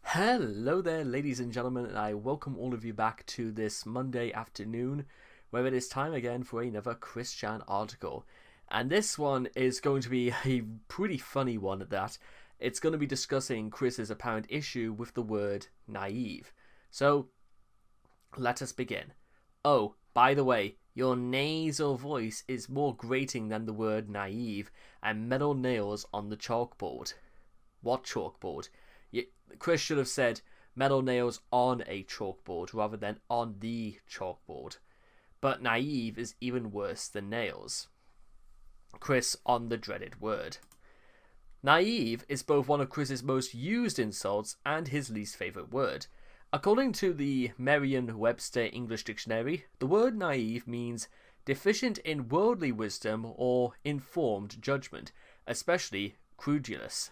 Hello there, ladies and gentlemen, and I welcome all of you back to this Monday afternoon, where it is time again for another Chris Chan article. And this one is going to be a pretty funny one at that. It's going to be discussing Chris's apparent issue with the word naive. So, let us begin. Oh, by the way, your nasal voice is more grating than the word naive and metal nails on the chalkboard. What chalkboard? Chris should have said metal nails on a chalkboard rather than on the chalkboard. But naive is even worse than nails. Chris on the dreaded word. Naive is both one of Chris's most used insults and his least favourite word. According to the Merriam-Webster English Dictionary, the word naive means deficient in worldly wisdom or informed judgment, especially credulous.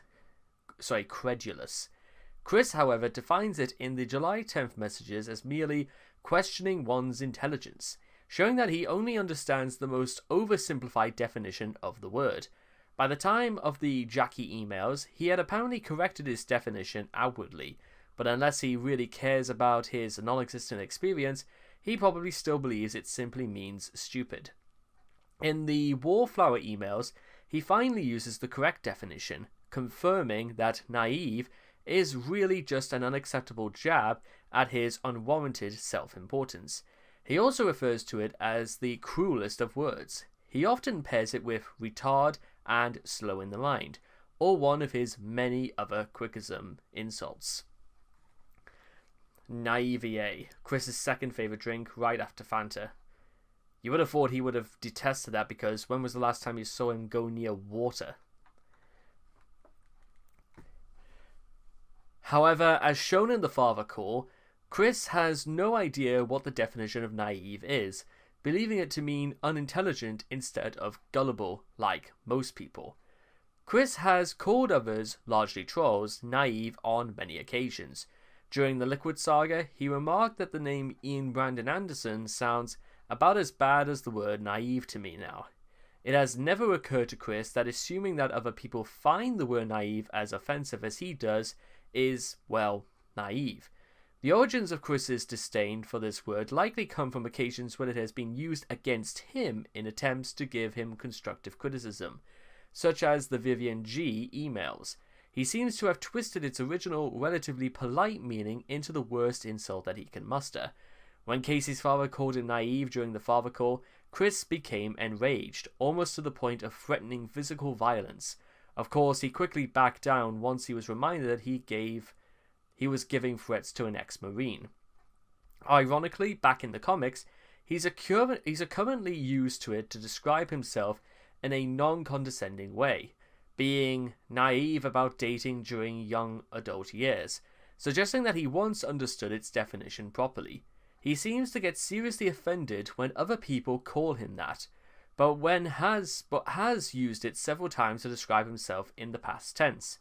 Chris, however, defines it in the July 10th messages as merely questioning one's intelligence, showing that he only understands the most oversimplified definition of the word. By the time of the Jackie emails, he had apparently corrected his definition outwardly, but unless he really cares about his non-existent experience, he probably still believes it simply means stupid. In the Wallflower emails, he finally uses the correct definition, confirming that naive is really just an unacceptable jab at his unwarranted self-importance. He also refers to it as the cruelest of words. He often pairs it with retard and slow in the mind, or one of his many other quickism insults. Naivete, Chris's second favourite drink right after Fanta. You would have thought he would have detested that because when was the last time you saw him go near water? However, as shown in the father call, Chris has no idea what the definition of naive is, believing it to mean unintelligent instead of gullible, like most people. Chris has called others, largely trolls, naive on many occasions. During the Liquid saga, he remarked that the name Ian Brandon Anderson sounds about as bad as the word naive to me now. It has never occurred to Chris that assuming that other people find the word naive as offensive as he does is, well, naive. The origins of Chris's disdain for this word likely come from occasions when it has been used against him in attempts to give him constructive criticism, such as the Vivian G emails. He seems to have twisted its original, relatively polite meaning into the worst insult that he can muster. When Casey's father called him naive during the father call, Chris became enraged, almost to the point of threatening physical violence. Of course, he quickly backed down once he was reminded that he was giving threats to an ex-Marine. Ironically, back in the comics, he's currently used to it to describe himself in a non-condescending way, being naive about dating during young adult years, suggesting that he once understood its definition properly. He seems to get seriously offended when other people call him that, but has used it several times to describe himself in the past tense.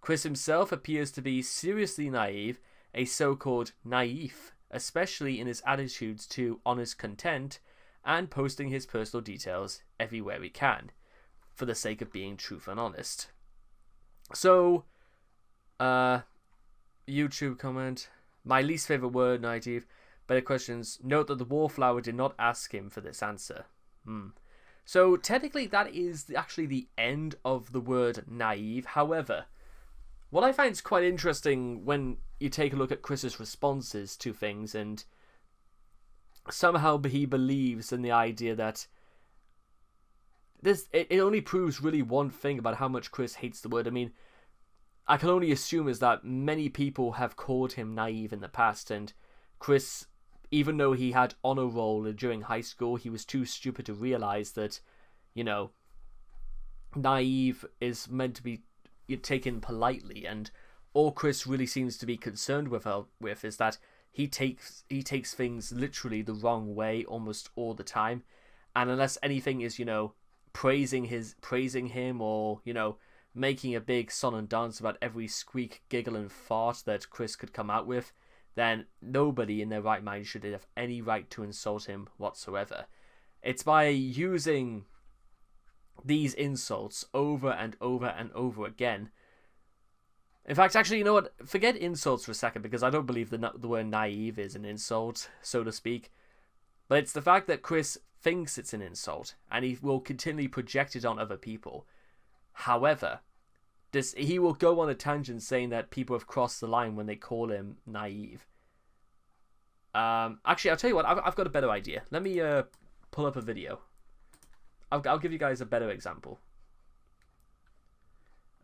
Chris himself appears to be seriously naive, a so-called naif, especially in his attitudes to honest content and posting his personal details everywhere he can, for the sake of being truth and honest. So, YouTube comment, my least favourite word, naive. Better questions. Note that the Wallflower did not ask him for this answer. So technically that is actually the end of the word naive. However, what I find is quite interesting when you take a look at Chris's responses to things, and somehow he believes in the idea that it only proves really one thing about how much Chris hates the word. I mean, I can only assume is that many people have called him naive in the past, and Chris, even though he had honor roll during high school, he was too stupid to realize that, naive is meant to be taken politely, and all Chris really seems to be concerned with is that he takes things literally the wrong way almost all the time, and unless anything is, praising him or, making a big song and dance about every squeak, giggle, and fart that Chris could come out with, then nobody in their right mind should have any right to insult him whatsoever. It's by using these insults over and over and over again In fact, actually, you know what? Forget insults for a second, because I don't believe the word naive is an insult, so to speak. But it's the fact that Chris thinks it's an insult, and he will continually project it on other people. However, he will go on a tangent saying that people have crossed the line when they call him naive. Actually, I'll tell you what. I've got a better idea. Let me pull up a video. I'll give you guys a better example.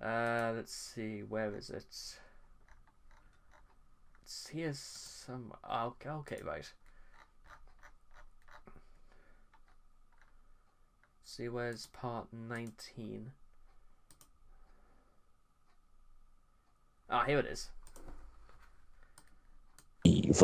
Let's see, where is it? It's here some. Okay, right. Let's see, where's part 19? Ah, here it is. Eve.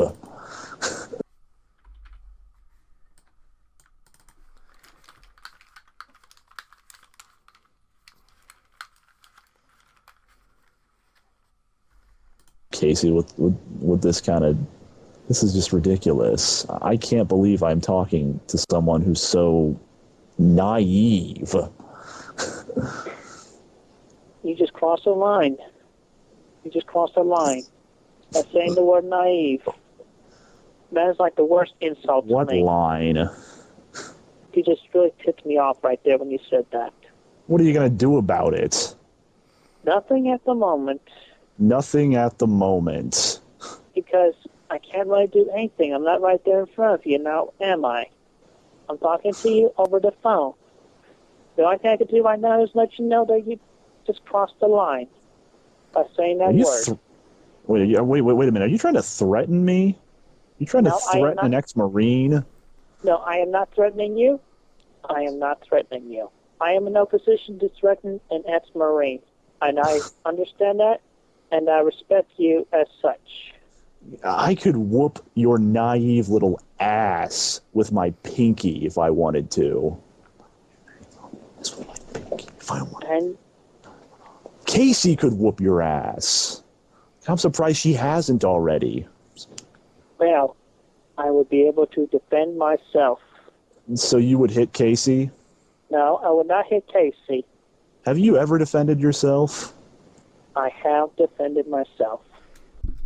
Casey, with this kind of, this is just ridiculous. I can't believe I'm talking to someone who's so naive. You just crossed a line. You just crossed a line by saying the word naive. That is like the worst insult to me. What line? You just really tipped me off right there when you said that. What are you going to do about it? Nothing at the moment. Nothing at the moment. Because I can't really do anything. I'm not right there in front of you now, am I? I'm talking to you over the phone. The only thing I can do right now is let you know that you just crossed the line by saying that word. Wait a minute. Are you trying to threaten me? You trying to threaten an ex-Marine? No, I am not threatening you. I am not threatening you. I am in no position to threaten an ex-Marine. And I understand that, and I respect you as such. I could whoop your naive little ass with my pinky if I wanted to. This with my pinky if I wanted. And Casey could whoop your ass. I'm surprised she hasn't already. well, I would be able to defend myself. So you would hit Casey? No, I would not hit Casey. Have you ever defended yourself? I have defended myself.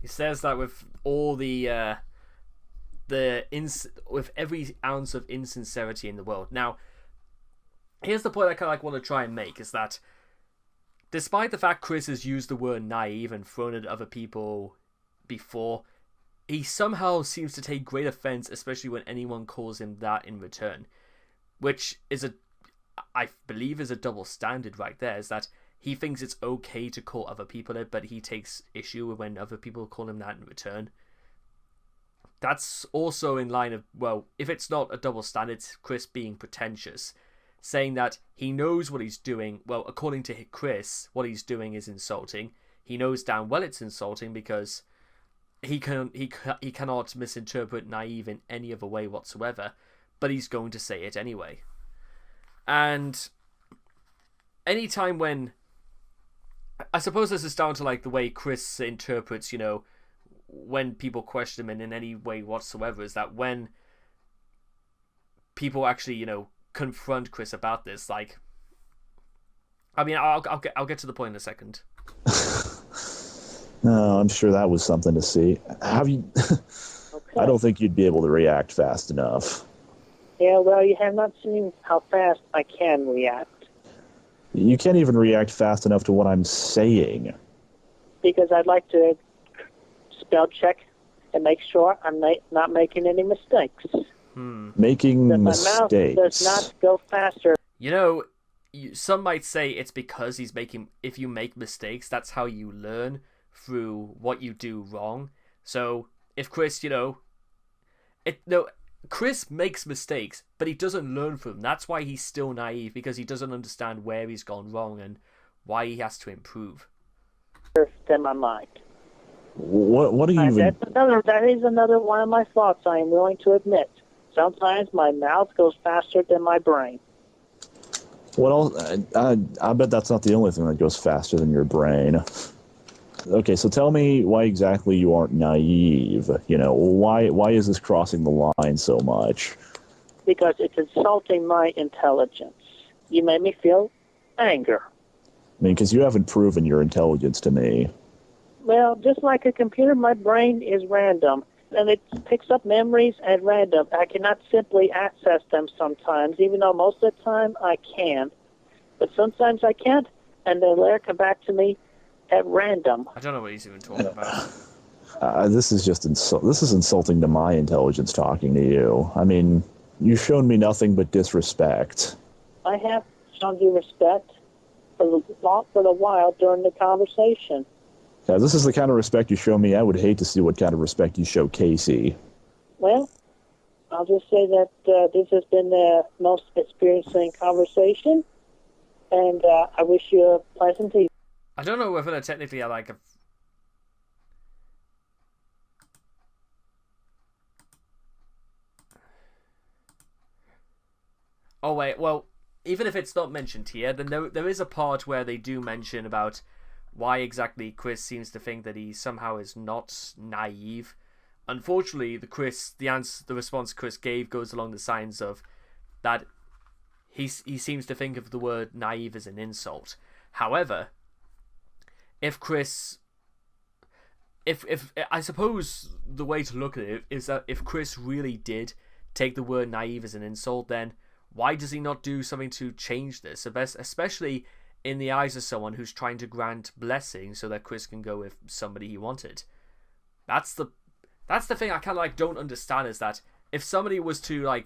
He says that with all with every ounce of insincerity in the world. Now, here's the point I kind of want to try and make, is that despite the fact Chris has used the word naive and thrown it at other people before, he somehow seems to take great offense, especially when anyone calls him that in return. Which is I believe is a double standard right there, is that he thinks it's okay to call other people it, but he takes issue when other people call him that in return. That's also in line of, well, if it's not a double standard, it's Chris being pretentious, saying that he knows what he's doing. Well, according to Chris, what he's doing is insulting. He knows damn well it's insulting because he cannot misinterpret naive in any other way whatsoever, but he's going to say it anyway. And anytime when, I suppose this is down to like the way Chris interprets, when people question him in any way whatsoever, is that when people actually, confront Chris about this, like, I mean, I'll get to the point in a second. No, I'm sure that was something to see. Have you? Okay. I don't think you'd be able to react fast enough. Yeah, well, you have not seen how fast I can react. You can't even react fast enough to what I'm saying. Because I'd like to spell check and make sure I'm not making any mistakes. Making mistakes. My mouth does not go faster. Some might say it's because if you make mistakes, that's how you learn through what you do wrong. So if Chris, Chris makes mistakes, but he doesn't learn from them. That's why he's still naive, because he doesn't understand where he's gone wrong and why he has to improve. Than my mind. What do you even... That is another one of my thoughts, I am willing to admit. Sometimes my mouth goes faster than my brain. Well, I bet that's not the only thing that goes faster than your brain. Okay, so tell me why exactly you aren't naive. Why is this crossing the line so much? Because it's insulting my intelligence. You made me feel anger. I mean, because you haven't proven your intelligence to me. Well, just like a computer, my brain is random, and it picks up memories at random. I cannot simply access them sometimes, even though most of the time I can. But sometimes I can't, and they later come back to me at random. I don't know what he's even talking about. This is just this is insulting to my intelligence talking to you. I mean, you've shown me nothing but disrespect. I have shown you respect for the while during the conversation. Now, this is the kind of respect you show me. I would hate to see what kind of respect you show Casey. Well, I'll just say that this has been the most experiencing conversation, and I wish you a pleasant evening. I don't know whether technically I like a... Oh wait, well, even if it's not mentioned here, then there is a part where they do mention about why exactly Chris seems to think that he somehow is not naive. Unfortunately, the response Chris gave goes along the lines of that he seems to think of the word naive as an insult. However, if I suppose the way to look at it is that if Chris really did take the word naive as an insult, then why does he not do something to change this? Especially in the eyes of someone who's trying to grant blessing so that Chris can go with somebody he wanted. That's the thing I kind of don't understand, is that if somebody was to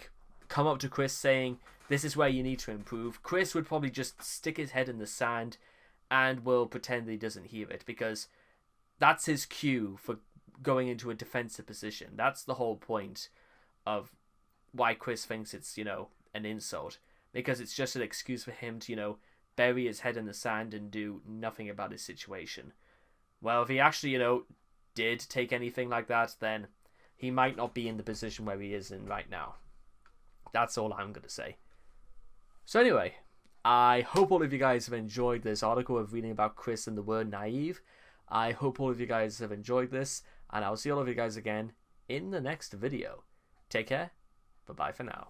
come up to Chris saying this is where you need to improve, Chris would probably just stick his head in the sand and will pretend that he doesn't hear it, because that's his cue for going into a defensive position. That's the whole point of why Chris thinks it's, an insult, because it's just an excuse for him to, bury his head in the sand and do nothing about his situation. Well, if he actually, did take anything like that, then he might not be in the position where he is in right now. That's all I'm going to say. So anyway, I hope all of you guys have enjoyed this article of reading about Chris and the word naive. I hope all of you guys have enjoyed this, and I'll see all of you guys again in the next video. Take care. Bye-bye for now.